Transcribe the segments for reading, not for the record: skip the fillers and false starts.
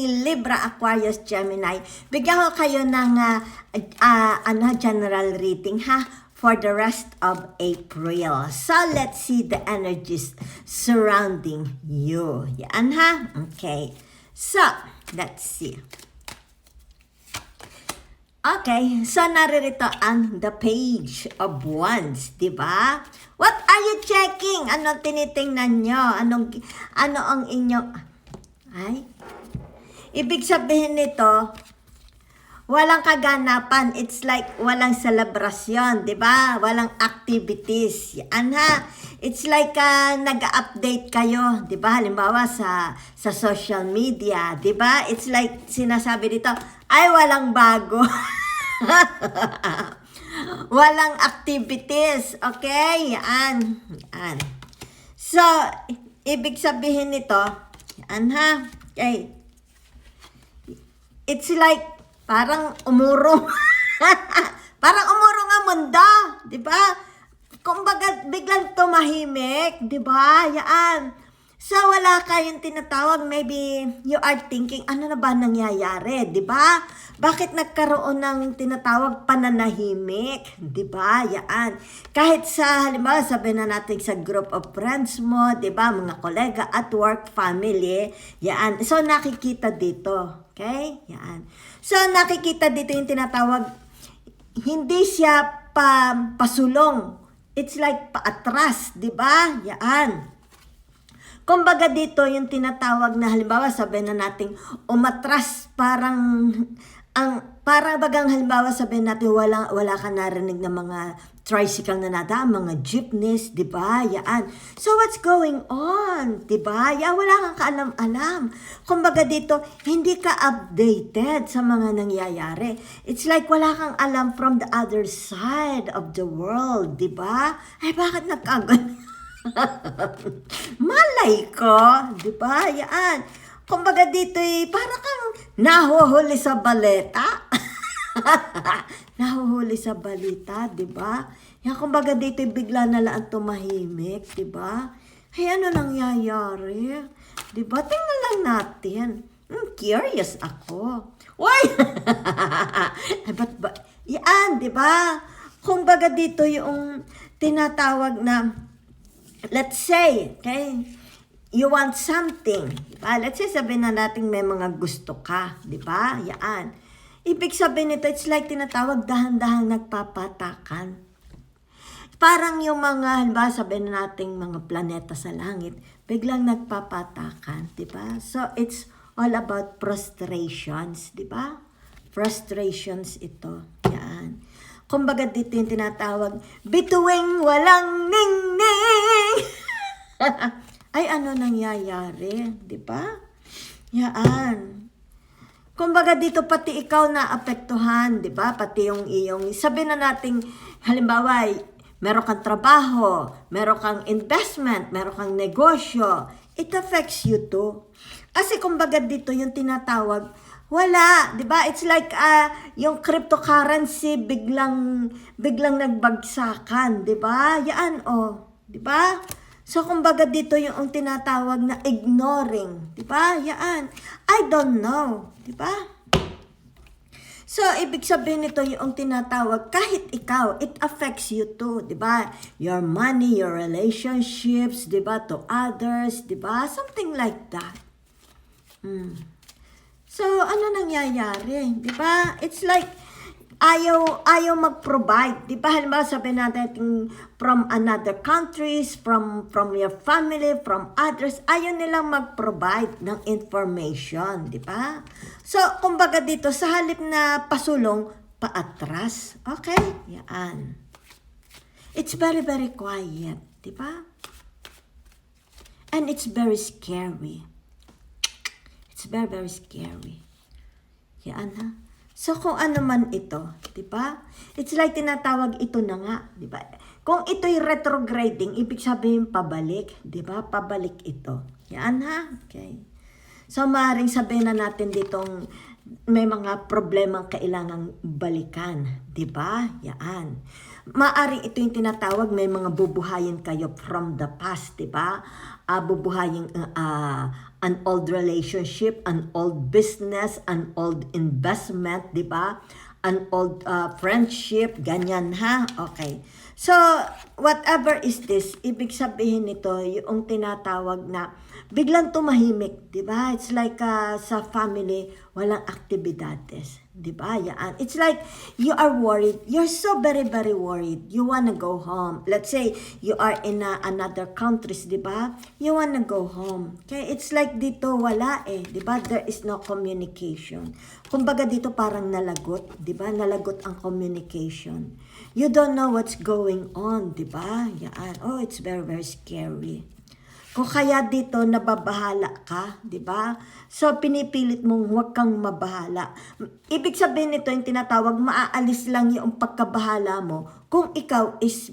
Libra, Aquarius, Gemini. Bigyan ko kayo ng general reading ha for the rest of April. So let's see the energies surrounding you. Yan ha? Okay. So, let's see. Okay, so naririto ang the Page of Wands, di ba? What are you checking? Anong tinitingnan nyo? Ano ang inyong... Ay? Ibig sabihin nito, walang kaganapan. It's like walang selebrasyon, di ba? Walang activities. Yan ha? It's like nag-update kayo, di ba? Halimbawa sa social media, di ba? It's like sinasabi dito, ay walang bago. Walang activities. Okay? Yan. Yan. So, ibig sabihin nito, yan ha? Okay. It's like, parang umurong. Parang umurong ang mundo. Diba? Kumbaga, biglang tumahimik. Diba? Yan. So, wala kayong tinatawag. Maybe you are thinking, ano na ba nangyayari? Diba? Bakit nagkaroon ng tinatawag pananahimik? Diba? Yan. Kahit sa, halimbawa, sabihin na natin sa group of friends mo, diba? Mga kolega at work, family. Yan. So, nakikita dito. Okay? Yan. So, nakikita dito yung tinatawag, hindi siya pasulong. It's like paatras, di ba? Yan. Kumbaga dito yung tinatawag na halimbawa sabihin na natin umatras parang bagang halimbawa sabihin natin wala ka narinig ng mga tricycle na nadaan, mga jeepneys, di ba? Yan. So what's going on? Di ba? Yan, wala kang kaalam-alam. Kumbaga dito, hindi ka updated sa mga nangyayari. It's like wala kang alam from the other side of the world, di ba? Ay, bakit nagkagan? Malay ko, di ba? Yan. Kumbaga dito, parang kang nahuhuli sa baleta. Nahuhuli sa balita, di ba? Yan, kumbaga dito bigla na lang tumahimik, di ba? Ay, ano nangyayari? Di ba? Tingnan lang natin. Curious ako. Why? Ba't ba? Yan, di ba? Kumbaga dito yung tinatawag na, let's say, okay, you want something, di ba? Let's say, sabihin na natin may mga gusto ka, di ba? Yan. Ibig sabihin nito, it's like tinatawag dahan-dahan nagpapatakan. Parang yung mga, halimbawa sabihin na natin mga planeta sa langit, biglang nagpapatakan, di ba? So, it's all about frustrations, di ba? Frustrations ito. Yan. Kumbaga dito yung tinatawag, bituing walang ning-ning. Ay, ano nangyayari? Di ba? Yan. Kumbaga dito pati ikaw na apektuhan, di ba? Pati yung iyong, sabihin na natin, halimbawa, meron kang trabaho, meron kang investment, meron kang negosyo, it affects you too. Kasi kumbaga dito yung tinatawag, wala, 'di ba? It's like yung cryptocurrency biglang nagbagsakan, 'di ba? Yan 'di ba? So kumbaga dito yung tinatawag na ignoring, 'di ba? Yan. I don't know, 'di ba? So ibig sabihin nito yung tinatawag kahit ikaw, it affects you too, 'di ba? Your money, your relationships, 'di ba, to others, 'di ba? Something like that. So, ano nangyayari? Di ba? It's like, ayaw mag-provide. Di ba? Halimbawa, sabihin natin from another countries, from your family, from others, ayaw nilang mag-provide ng information. Di ba? So, kumbaga dito, sa halip na pasulong, paatras. Okay? Yan. It's very, very quiet. Di ba? And it's very scary. It's very, very scary. Yan ha. So, kung ano man ito, di ba? It's like tinatawag ito na nga, di ba? Kung ito'y retrograding, ibig sabihin pabalik, di ba? Pabalik ito. Yan ha. Okay. So, maaaring sabihin na natin ditong may mga problemang kailangang balikan, 'di ba? Yan. Maaring ito yung tinatawag, may mga bubuhayin kayo from the past, 'di ba? Bubuhayin an old relationship, an old business, an old investment, 'di ba? An old friendship, ganyan ha. Okay. So, whatever is this, ibig sabihin nito, yung tinatawag na biglang tumahimik, di ba? It's like sa family, walang aktibidades, di ba? Yan. It's like you are worried. You're so very, very worried. You wanna go home. Let's say you are in another countries, di ba? You wanna go home. Okay? It's like dito wala di ba? There is no communication. Kumbaga dito parang nalagot, di ba? Nalagot ang communication. You don't know what's going on, di ba? Yan. Oh, it's very, very scary. Kung kaya dito nababahala ka, di ba? So, pinipilit mong huwag kang mabahala. Ibig sabihin nito yung tinatawag, maaalis lang yung pagkabahala mo kung ikaw is,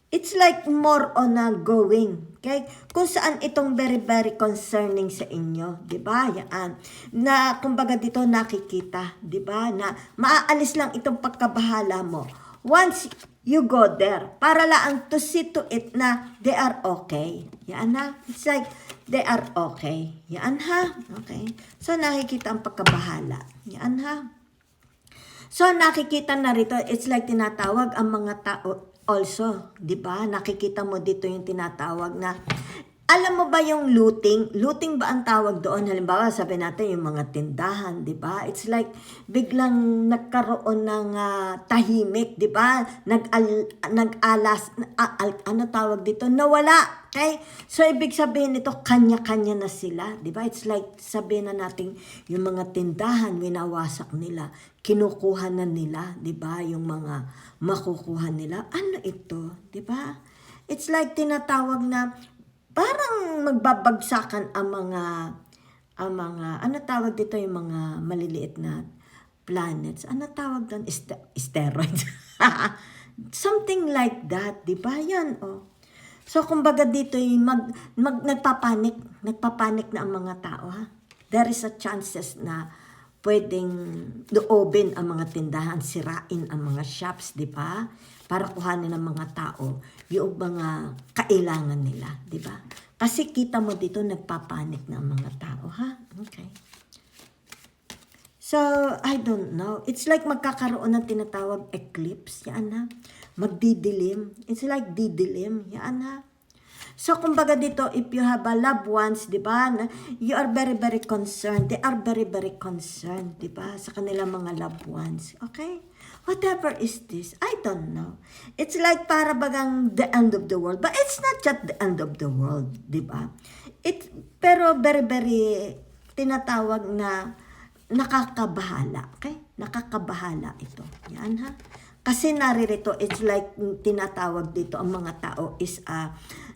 it's like more on a going. Okay? Kung saan itong very, very concerning sa inyo. Di ba? Yan. Na, kumbaga dito nakikita. Di ba? Na maaalis lang itong pagkabahala mo. Once you go there, para lang to see to it na they are okay. Yan ha. It's like, they are okay. Yan ha. Okay. So, nakikita ang pagkabahala. Yan ha. So, nakikita na rito, it's like tinatawag ang mga tao also. Di ba? Nakikita mo dito yung tinatawag na, alam mo ba yung looting? Looting ba ang tawag doon? Halimbawa, sabi natin yung mga tindahan, di ba? It's like biglang nagkaroon ng tahimik, di ba? Nag-alas, ano tawag dito? Nawala. Okay? So, ibig sabihin nito, kanya-kanya na sila, di ba? It's like, sabihin na natin, yung mga tindahan, winawasak nila. Kinukuha na nila, di ba? Yung mga makukuha nila. Ano ito? Di ba? It's like tinatawag na, parang magbabagsakan ang mga, ano tawag dito, yung mga maliliit na planets. Ano tawag doon? Steroids. Something like that, di ba? Yan, oh. So, kumbaga dito, nagpapanik na ang mga tao, ha? There is a chances na pwedeng loobin ang mga tindahan, sirain ang mga shops, di ba? Para kuhanin ng mga tao yung mga kailangan nila, di ba? Kasi kita mo dito, nagpapanik na ang mga tao, ha? Okay. So, I don't know. It's like magkakaroon ng tinatawag eclipse, yan ha? Magdidilim. It's like didilim, yan ha? So, kumbaga dito, if you have a loved ones, di ba, you are very, very concerned. They are very, very concerned, di ba, sa kanilang mga loved ones. Okay? Whatever is this, I don't know. It's like para bagang the end of the world. But it's not just the end of the world, di ba? Pero very, very tinatawag na nakakabahala. Okay? Nakakabahala ito. Yan ha? Kasi naririto, it's like tinatawag dito, ang mga tao is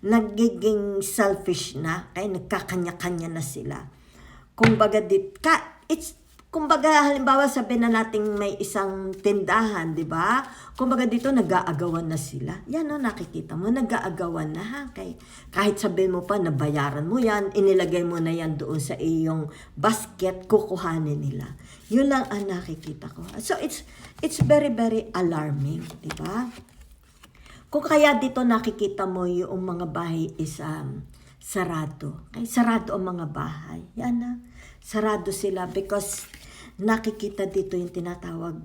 nagiging selfish na, kaya nagkakanya-kanya na sila. Kumbaga kumbaga halimbawa sabihin na natin may isang tindahan, di ba? Kumbaga dito nag-aagawan na sila. Yan o, nakikita mo, nag-aagawan na ha. Kahit sabihin mo pa, nabayaran mo yan, inilagay mo na yan doon sa iyong basket, kukuhanin nila. Yun lang ang nakikita ko. So it's very, very alarming, di ba? Kung kaya dito nakikita mo yung mga bahay is sarado. Okay? Sarado ang mga bahay. Yan na. Sarado sila because nakikita dito yung tinatawag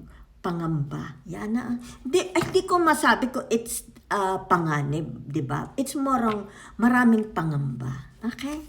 pangamba. Yan na. Hindi ko masabi ko it's panganib, di ba? It's more maraming pangamba. Okay?